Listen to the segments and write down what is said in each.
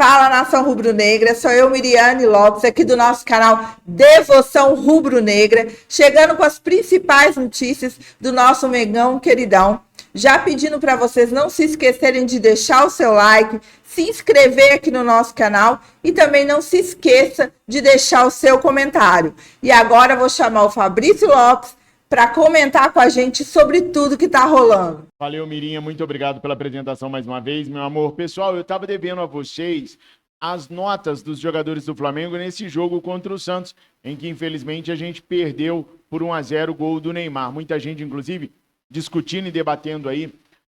Fala, nação rubro-negra, sou eu, Miriane Lopes, aqui do nosso canal Devoção Rubro-Negra, chegando com as principais notícias do nosso Mengão queridão. Já pedindo para vocês não se esquecerem de deixar o seu like, se inscrever aqui no nosso canal e também não se esqueça de deixar o seu comentário. E agora eu vou chamar o Fabrício Lopes para comentar com a gente sobre tudo que está rolando. Valeu, Mirinha, muito obrigado pela apresentação mais uma vez, meu amor. Pessoal, eu estava devendo a vocês as notas dos jogadores do Flamengo nesse jogo contra o Santos, em que infelizmente a gente perdeu por 1-0 o gol do Neymar. Muita gente, inclusive, discutindo e debatendo aí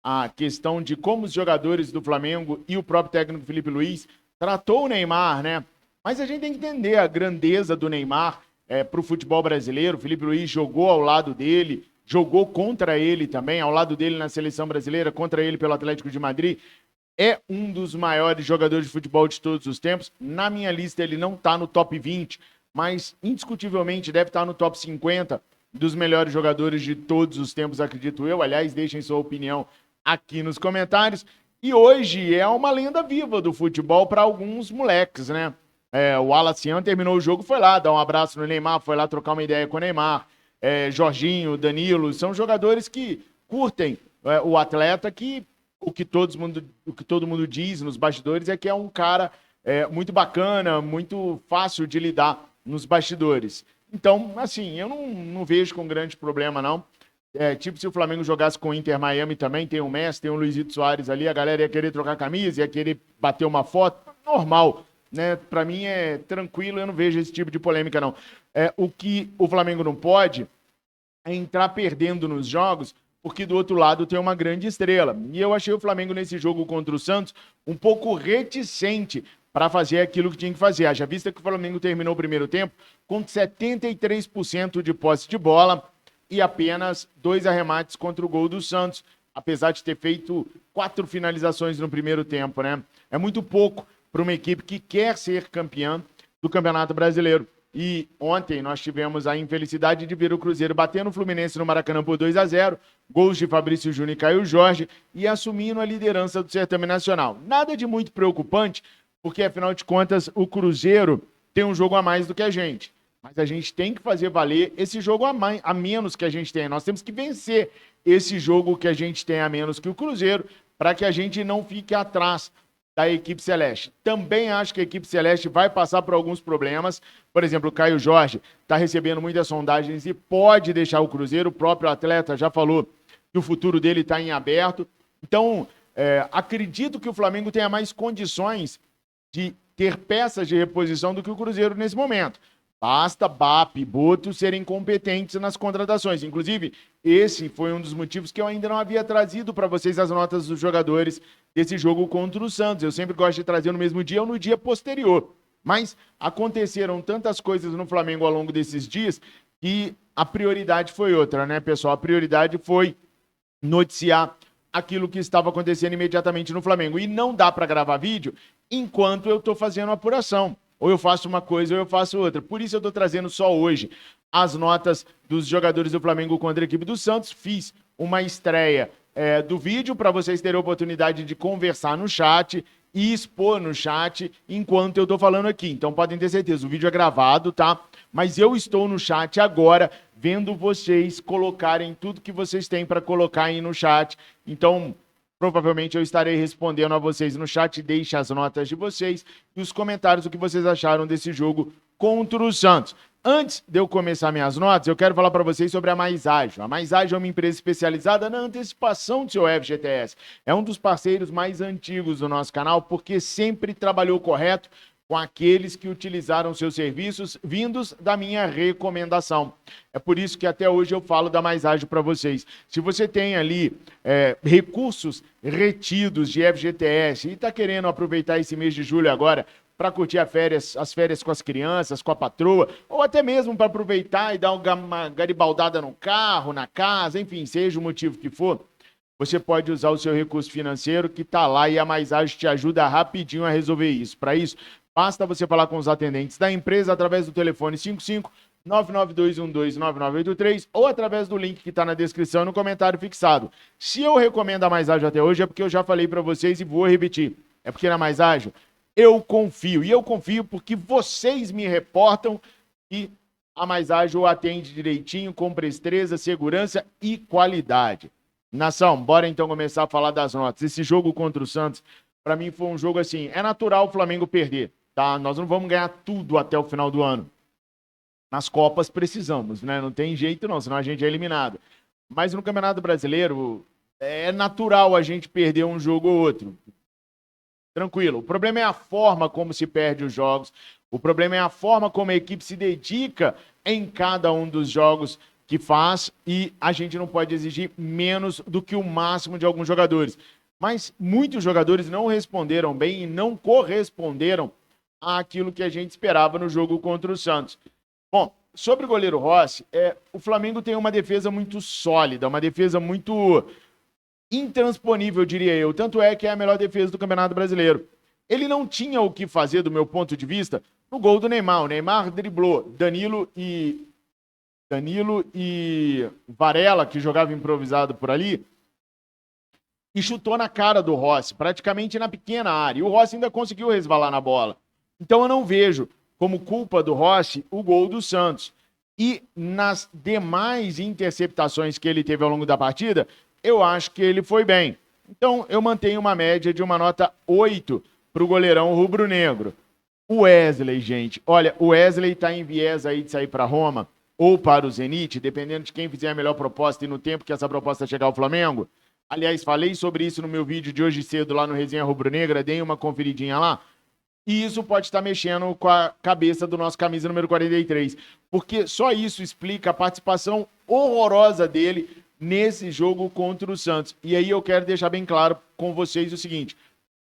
a questão de como os jogadores do Flamengo e o próprio técnico Felipe Luiz tratou o Neymar, né? Mas a gente tem que entender a grandeza do Neymar para o futebol brasileiro. O Felipe Luiz jogou ao lado dele, jogou contra ele também, ao lado dele na seleção brasileira, contra ele pelo Atlético de Madrid. É um dos maiores jogadores de futebol de todos os tempos. Na minha lista ele não está no top 20, mas indiscutivelmente deve estar no top 50 dos melhores jogadores de todos os tempos, acredito eu. Aliás, deixem sua opinião aqui nos comentários. E hoje é uma lenda viva do futebol para alguns moleques, né? O Wallace terminou o jogo, foi lá dar um abraço no Neymar, foi lá trocar uma ideia com o Neymar. Jorginho, Danilo, são jogadores que curtem o atleta, que o que todo mundo diz nos bastidores é que é um cara muito bacana, muito fácil de lidar nos bastidores. Então, assim, eu não vejo com grande problema, não. Tipo se o Flamengo jogasse com o Inter Miami também, tem o Messi, tem o Luizito Soares ali, a galera ia querer trocar camisa, ia querer bater uma foto, normal, né? Para mim é tranquilo, eu não vejo esse tipo de polêmica, não. O que o Flamengo não pode é entrar perdendo nos jogos, porque do outro lado tem uma grande estrela. E eu achei o Flamengo nesse jogo contra o Santos um pouco reticente para fazer aquilo que tinha que fazer. Haja vista que o Flamengo terminou o primeiro tempo com 73% de posse de bola e apenas 2 arremates contra o gol do Santos, apesar de ter feito 4 finalizações no primeiro tempo, né? É muito pouco para uma equipe que quer ser campeã do Campeonato Brasileiro. E ontem nós tivemos a infelicidade de ver o Cruzeiro batendo o Fluminense no Maracanã por 2-0, gols de Fabrício Júnior e Caio Jorge, e assumindo a liderança do certame nacional. Nada de muito preocupante, porque afinal de contas o Cruzeiro tem um jogo a mais do que a gente. Mas a gente tem que fazer valer esse jogo a menos que a gente tem. Nós temos que vencer esse jogo que a gente tem a menos que o Cruzeiro, para que a gente não fique atrás da equipe celeste. Também acho que a equipe celeste vai passar por alguns problemas. Por exemplo, o Caio Jorge está recebendo muitas sondagens e pode deixar o Cruzeiro. O próprio atleta já falou que o futuro dele está em aberto. Então, acredito que o Flamengo tenha mais condições de ter peças de reposição do que o Cruzeiro nesse momento. Basta BAP e Boto serem competentes nas contratações. Inclusive, esse foi um dos motivos que eu ainda não havia trazido para vocês as notas dos jogadores desse jogo contra o Santos. Eu sempre gosto de trazer no mesmo dia ou no dia posterior. Mas aconteceram tantas coisas no Flamengo ao longo desses dias que a prioridade foi outra, né, pessoal? A prioridade foi noticiar aquilo que estava acontecendo imediatamente no Flamengo. E não dá para gravar vídeo enquanto eu estou fazendo a apuração. Ou eu faço uma coisa ou eu faço outra. Por isso eu estou trazendo só hoje as notas dos jogadores do Flamengo contra a equipe do Santos. Fiz uma estreia do vídeo para vocês terem a oportunidade de conversar no chat e expor no chat enquanto eu estou falando aqui. Então podem ter certeza, o vídeo é gravado, tá? Mas eu estou no chat agora, vendo vocês colocarem tudo que vocês têm para colocar aí no chat. Então, provavelmente eu estarei respondendo a vocês no chat. Deixe as notas de vocês e os comentários, o que vocês acharam desse jogo contra o Santos. Antes de eu começar minhas notas, eu quero falar para vocês sobre a Mais Ágil. A Mais Ágil é uma empresa especializada na antecipação do seu FGTS. É um dos parceiros mais antigos do nosso canal, porque sempre trabalhou correto com aqueles que utilizaram seus serviços vindos da minha recomendação. É por isso que até hoje eu falo da Mais Ágil para vocês. Se você tem ali recursos retidos de FGTS e está querendo aproveitar esse mês de julho agora para curtir as férias com as crianças, com a patroa, ou até mesmo para aproveitar e dar uma garibaldada no carro, na casa, enfim, seja o motivo que for, você pode usar o seu recurso financeiro que está lá e a Mais Ágil te ajuda rapidinho a resolver isso. Para isso, basta você falar com os atendentes da empresa através do telefone 55 992129983 ou através do link que está na descrição e no comentário fixado. Se eu recomendo a Mais Ágil até hoje é porque eu já falei para vocês e vou repetir. É porque na Mais Ágil eu confio. E eu confio porque vocês me reportam e a Mais Ágil atende direitinho, com presteza, segurança e qualidade. Nação, bora então começar a falar das notas. Esse jogo contra o Santos, para mim foi um jogo assim, é natural o Flamengo perder, tá? Nós não vamos ganhar tudo até o final do ano. Nas Copas precisamos, né? Não tem jeito não, senão a gente é eliminado. Mas no Campeonato Brasileiro é natural a gente perder um jogo ou outro. Tranquilo. O problema é a forma como se perde os jogos. O problema é a forma como a equipe se dedica em cada um dos jogos que faz e a gente não pode exigir menos do que o máximo de alguns jogadores. Mas muitos jogadores não responderam bem e não corresponderam àquilo que a gente esperava no jogo contra o Santos. Bom, sobre o goleiro Rossi, o Flamengo tem uma defesa muito sólida, uma defesa muito intransponível, diria eu. Tanto é que é a melhor defesa do Campeonato Brasileiro. Ele não tinha o que fazer, do meu ponto de vista, no gol do Neymar. O Neymar driblou Danilo e Varela, que jogava improvisado por ali, e chutou na cara do Rossi, praticamente na pequena área. E o Rossi ainda conseguiu resvalar na bola. Então eu não vejo como culpa do Rossi o gol do Santos. E nas demais interceptações que ele teve ao longo da partida, eu acho que ele foi bem. Então eu mantenho uma média de uma nota 8 para o goleirão rubro-negro. O Wesley, gente, olha, o Wesley está em viés aí de sair para Roma ou para o Zenit, dependendo de quem fizer a melhor proposta e no tempo que essa proposta chegar ao Flamengo. Aliás, falei sobre isso no meu vídeo de hoje cedo lá no Resenha Rubro-Negra, dei uma conferidinha lá. E isso pode estar mexendo com a cabeça do nosso camisa número 43, porque só isso explica a participação horrorosa dele nesse jogo contra o Santos. E aí eu quero deixar bem claro com vocês o seguinte: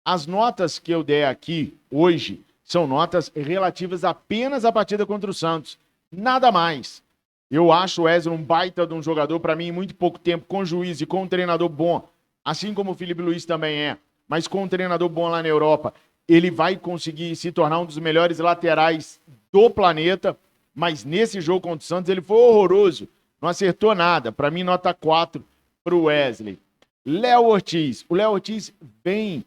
as notas que eu der aqui hoje são notas relativas apenas à partida contra o Santos, nada mais. Eu acho o Wesley um baita de um jogador, para mim, em muito pouco tempo, com juiz e com um treinador bom, assim como o Felipe Luiz também é, mas com um treinador bom lá na Europa, ele vai conseguir se tornar um dos melhores laterais do planeta, mas nesse jogo contra o Santos ele foi horroroso, não acertou nada. Para mim, nota 4 para o Wesley. Léo Ortiz. O Léo Ortiz vem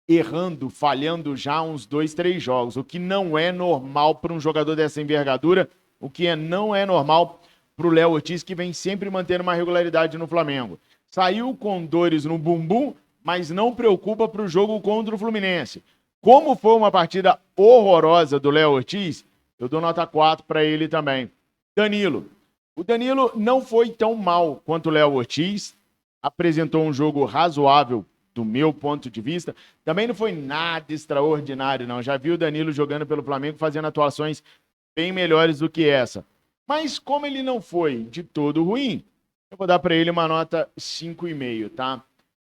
errando, falhando já uns 2, 3 jogos, o que não é normal para um jogador dessa envergadura, o que não é normal para o Léo Ortiz, que vem sempre mantendo uma regularidade no Flamengo. Saiu com dores no bumbum, mas não preocupa para o jogo contra o Fluminense. Como foi uma partida horrorosa do Léo Ortiz, eu dou nota 4 para ele também. Danilo. O Danilo não foi tão mal quanto o Léo Ortiz, apresentou um jogo razoável do meu ponto de vista. Também não foi nada extraordinário, não. Já vi o Danilo jogando pelo Flamengo, fazendo atuações bem melhores do que essa. Mas como ele não foi de todo ruim, eu vou dar para ele uma nota 5,5, tá?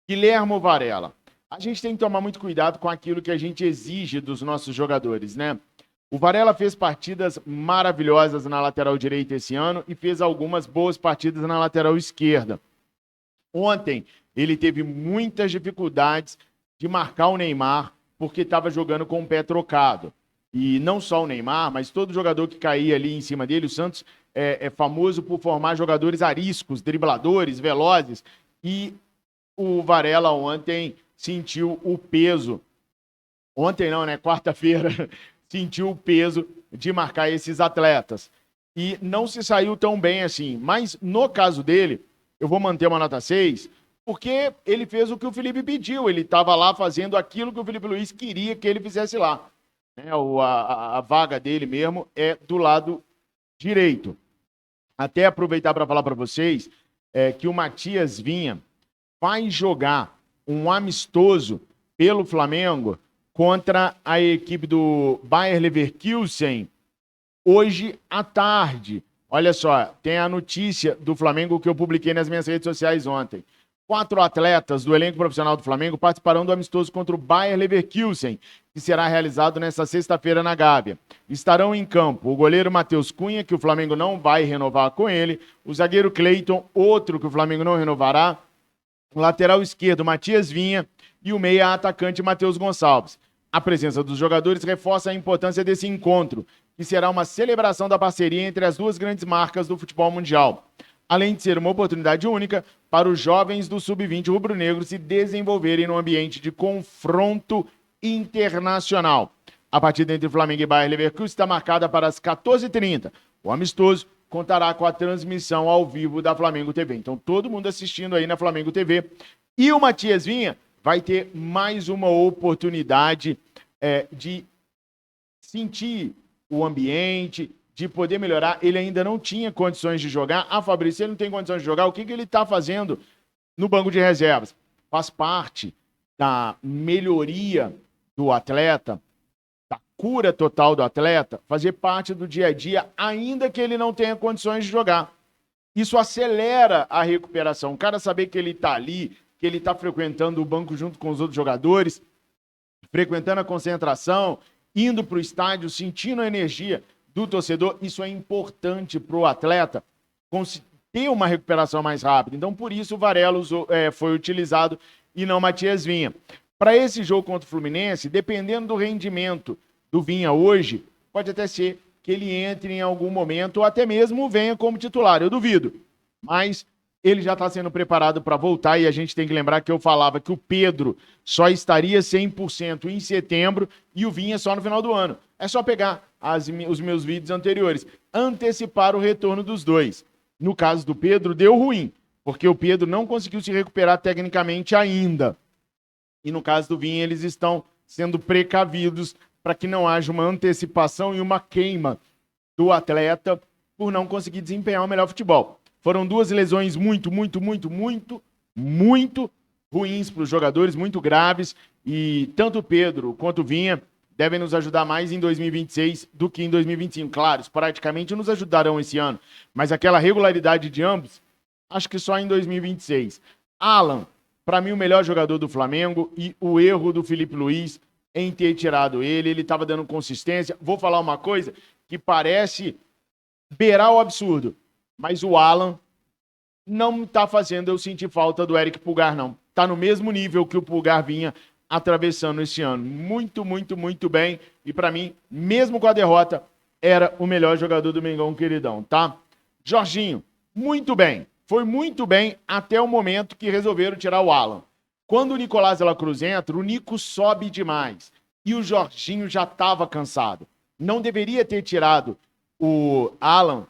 Guilherme Varela. A gente tem que tomar muito cuidado com aquilo que a gente exige dos nossos jogadores, né? O Varela fez partidas maravilhosas na lateral direita esse ano e fez algumas boas partidas na lateral esquerda. Ontem, ele teve muitas dificuldades de marcar o Neymar porque estava jogando com o pé trocado. E não só o Neymar, mas todo jogador que caía ali em cima dele. O Santos é famoso por formar jogadores ariscos, dribladores, velozes. E o Varela ontem sentiu o peso. Ontem não, né? Quarta-feira sentiu o peso de marcar esses atletas. E não se saiu tão bem assim. Mas no caso dele, eu vou manter uma nota 6, porque ele fez o que o Felipe pediu. Ele estava lá fazendo aquilo que o Felipe Luiz queria que ele fizesse lá. A vaga dele mesmo é do lado direito. Até aproveitar para falar para vocês que o Matias Vinha vai jogar um amistoso pelo Flamengo contra a equipe do Bayer Leverkusen hoje à tarde. Olha só, tem a notícia do Flamengo que eu publiquei nas minhas redes sociais ontem. 4 atletas do elenco profissional do Flamengo participarão do amistoso contra o Bayer Leverkusen, que será realizado nesta sexta-feira na Gávea. Estarão em campo o goleiro Matheus Cunha, que o Flamengo não vai renovar com ele, o zagueiro Cleiton, outro que o Flamengo não renovará, o lateral esquerdo Matias Vinha e o meia atacante Matheus Gonçalves. A presença dos jogadores reforça a importância desse encontro, que será uma celebração da parceria entre as duas grandes marcas do futebol mundial, além de ser uma oportunidade única para os jovens do Sub-20 rubro-negro se desenvolverem num ambiente de confronto Internacional. A partida entre Flamengo e Bayer Leverkusen está marcada para as 14h30. O amistoso contará com a transmissão ao vivo da Flamengo TV. Então, todo mundo assistindo aí na Flamengo TV. E o Matias Vinha vai ter mais uma oportunidade de sentir o ambiente, de poder melhorar. Ele ainda não tinha condições de jogar. Fabrício, ele não tem condições de jogar. O que ele está fazendo no banco de reservas? Faz parte da melhoria do atleta, da cura total do atleta, fazer parte do dia a dia, ainda que ele não tenha condições de jogar. Isso acelera a recuperação. O cara saber que ele está ali, que ele está frequentando o banco junto com os outros jogadores, frequentando a concentração, indo para o estádio, sentindo a energia do torcedor, isso é importante para o atleta ter uma recuperação mais rápida. Então, por isso, o Varela foi utilizado e não Matias Vinha. Para esse jogo contra o Fluminense, dependendo do rendimento do Vinha hoje, pode até ser que ele entre em algum momento ou até mesmo venha como titular. Eu duvido. Mas ele já está sendo preparado para voltar e a gente tem que lembrar que eu falava que o Pedro só estaria 100% em setembro e o Vinha só no final do ano. É só pegar os meus vídeos anteriores. Antecipar o retorno dos dois. No caso do Pedro, deu ruim, porque o Pedro não conseguiu se recuperar tecnicamente ainda. E no caso do Vinha, eles estão sendo precavidos para que não haja uma antecipação e uma queima do atleta por não conseguir desempenhar o melhor futebol. Foram duas lesões muito ruins para os jogadores, muito graves, e tanto o Pedro quanto o Vinha devem nos ajudar mais em 2026 do que em 2025. Claro, praticamente nos ajudarão esse ano, mas aquela regularidade de ambos, acho que só em 2026. Alan, para mim o melhor jogador do Flamengo, e o erro do Felipe Luiz em ter tirado ele estava dando consistência. Vou falar uma coisa que parece beirar o absurdo, mas o Alan não está fazendo eu sentir falta do Eric Pulgar, não. Está no mesmo nível que o Pulgar vinha atravessando esse ano. Muito bem. E para mim, mesmo com a derrota, era o melhor jogador do Mengão, queridão, tá? Jorginho, muito bem. Foi muito bem até o momento que resolveram tirar o Alan. Quando o Nicolás de la Cruz entra, o Nico sobe demais. E o Jorginho já estava cansado. Não deveria ter tirado o Alan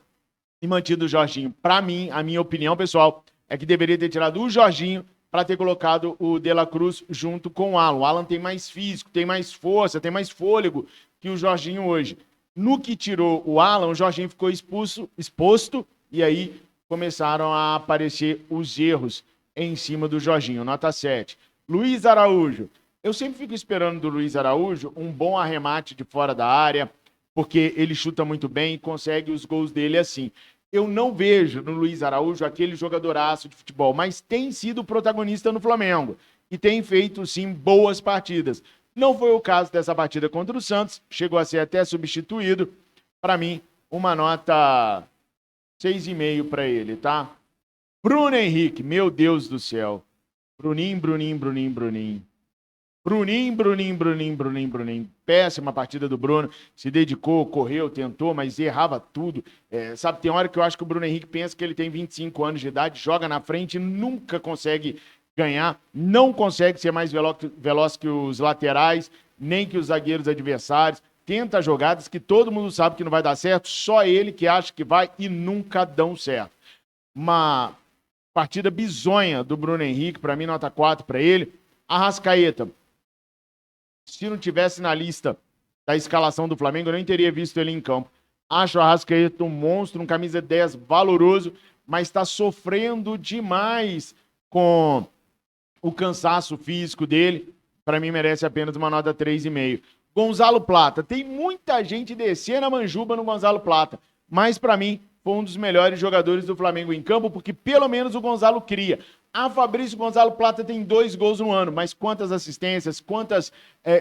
e mantido o Jorginho. Para mim, a minha opinião, pessoal, é que deveria ter tirado o Jorginho para ter colocado o De La Cruz junto com o Alan. O Alan tem mais físico, tem mais força, tem mais fôlego que o Jorginho hoje. No que tirou o Alan, o Jorginho ficou exposto, e aí começaram a aparecer os erros em cima do Jorginho. Nota 7. Luiz Araújo. Eu sempre fico esperando do Luiz Araújo um bom arremate de fora da área, porque ele chuta muito bem e consegue os gols dele assim. Eu não vejo no Luiz Araújo aquele jogadoraço de futebol, mas tem sido protagonista no Flamengo e tem feito, sim, boas partidas. Não foi o caso dessa partida contra o Santos, chegou a ser até substituído. Para mim, uma nota 6,5 para ele, tá? Bruno Henrique, meu Deus do céu. Bruninho. Péssima partida do Bruno. Se dedicou, correu, tentou, mas errava tudo. Sabe, tem hora que eu acho que o Bruno Henrique pensa que ele tem 25 anos de idade, joga na frente e nunca consegue ganhar, não consegue ser mais veloz que os laterais, nem que os zagueiros adversários. Tenta jogadas que todo mundo sabe que não vai dar certo, só ele que acha que vai e nunca dão certo. Uma partida bizonha do Bruno Henrique, para mim, nota 4 para ele. Arrascaeta, se não tivesse na lista da escalação do Flamengo, eu nem teria visto ele em campo. Acho o Arrascaeta um monstro, um camisa 10 valoroso, mas está sofrendo demais com o cansaço físico dele. Para mim, merece apenas uma nota 3,5. Gonzalo Plata, tem muita gente descendo a manjuba no Gonzalo Plata, mas para mim foi um dos melhores jogadores do Flamengo em campo, porque pelo menos o Gonzalo cria. Fabrício Gonzalo Plata tem 2 gols no ano, mas quantas assistências, quantas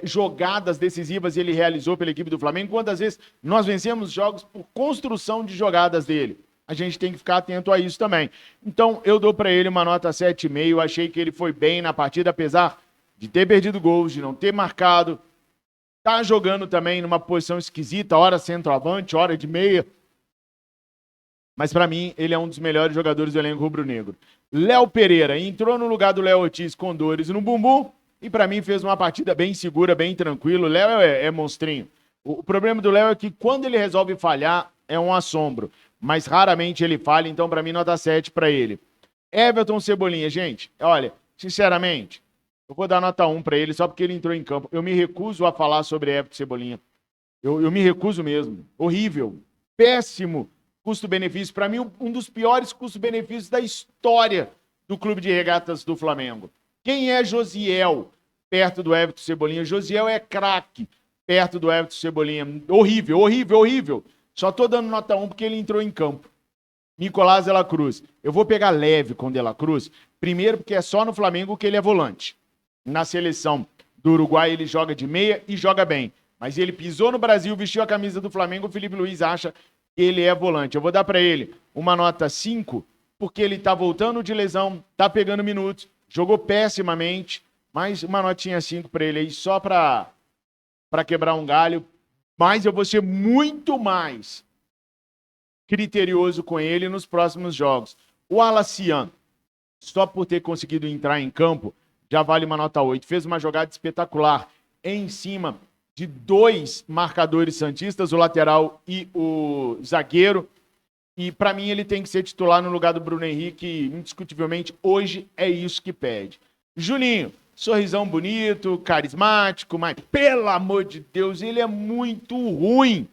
jogadas decisivas ele realizou pela equipe do Flamengo, quantas vezes nós vencemos jogos por construção de jogadas dele. A gente tem que ficar atento a isso também. Então, eu dou para ele uma nota 7,5, achei que ele foi bem na partida, apesar de ter perdido gols, de não ter marcado, tá jogando também numa posição esquisita, hora centroavante, hora de meia, mas para mim ele é um dos melhores jogadores do elenco rubro-negro. Léo Pereira entrou no lugar do Léo Ortiz com dores no bumbum e para mim fez uma partida bem segura, bem tranquilo. O Léo é monstrinho. O problema do Léo é que quando ele resolve falhar, é um assombro. Mas raramente ele falha, então para mim nota 7 para ele. Everton Cebolinha, gente, olha, sinceramente, eu vou dar nota 1 para ele só porque ele entrou em campo. Eu me recuso a falar sobre Everton Cebolinha. Eu me recuso mesmo. Horrível. Péssimo custo-benefício. Para mim, um dos piores custos-benefícios da história do Clube de Regatas do Flamengo. Quem é Josiel perto do Everton Cebolinha? Josiel é craque perto do Everton Cebolinha. Horrível, horrível, horrível. Só tô dando nota 1 porque ele entrou em campo. Nicolás de la Cruz. Eu vou pegar leve com de la Cruz. Primeiro porque é só no Flamengo que ele é volante. Na seleção do Uruguai ele joga de meia e joga bem. Mas ele pisou no Brasil, vestiu a camisa do Flamengo, o Felipe Luiz acha que ele é volante. Eu vou dar para ele uma nota 5, porque ele tá voltando de lesão, tá pegando minutos, jogou pessimamente, mas uma notinha 5 para ele aí, só para quebrar um galho. Mas eu vou ser muito mais criterioso com ele nos próximos jogos. O Alacian, só por ter conseguido entrar em campo, já vale uma nota 8. Fez uma jogada espetacular em cima de 2 marcadores santistas, o lateral e o zagueiro. E para mim ele tem que ser titular no lugar do Bruno Henrique, indiscutivelmente hoje é isso que pede. Juninho, sorrisão bonito, carismático, mas pelo amor de Deus, ele é muito ruim,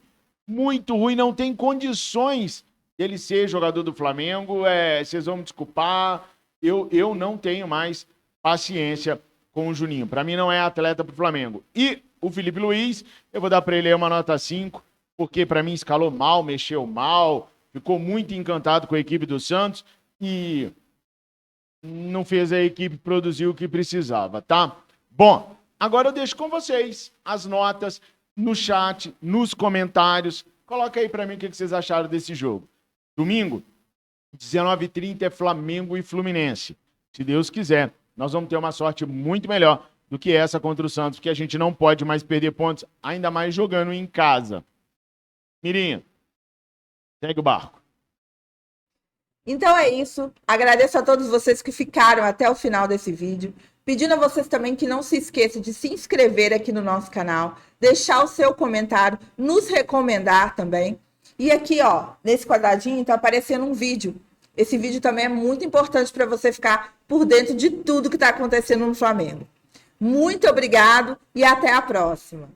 não tem condições dele ser jogador do Flamengo, vocês vão me desculpar, eu não tenho mais paciência com o Juninho, para mim não é atleta pro Flamengo. E o Felipe Luiz, eu vou dar para ele aí uma nota 5, porque para mim escalou mal, mexeu mal, ficou muito encantado com a equipe do Santos e não fez a equipe produzir o que precisava, tá? Bom, agora eu deixo com vocês as notas no chat, nos comentários. Coloca aí para mim o que vocês acharam desse jogo. Domingo, 19h30 é Flamengo e Fluminense. Se Deus quiser, nós vamos ter uma sorte muito melhor do que essa contra o Santos, porque a gente não pode mais perder pontos, ainda mais jogando em casa. Mirinha, segue o barco. Então é isso. Agradeço a todos vocês que ficaram até o final desse vídeo. Pedindo a vocês também que não se esqueçam de se inscrever aqui no nosso canal, deixar o seu comentário, nos recomendar também. E aqui, ó, nesse quadradinho tá aparecendo um vídeo. Esse vídeo também é muito importante para você ficar por dentro de tudo que está acontecendo no Flamengo. Muito obrigado e até a próxima.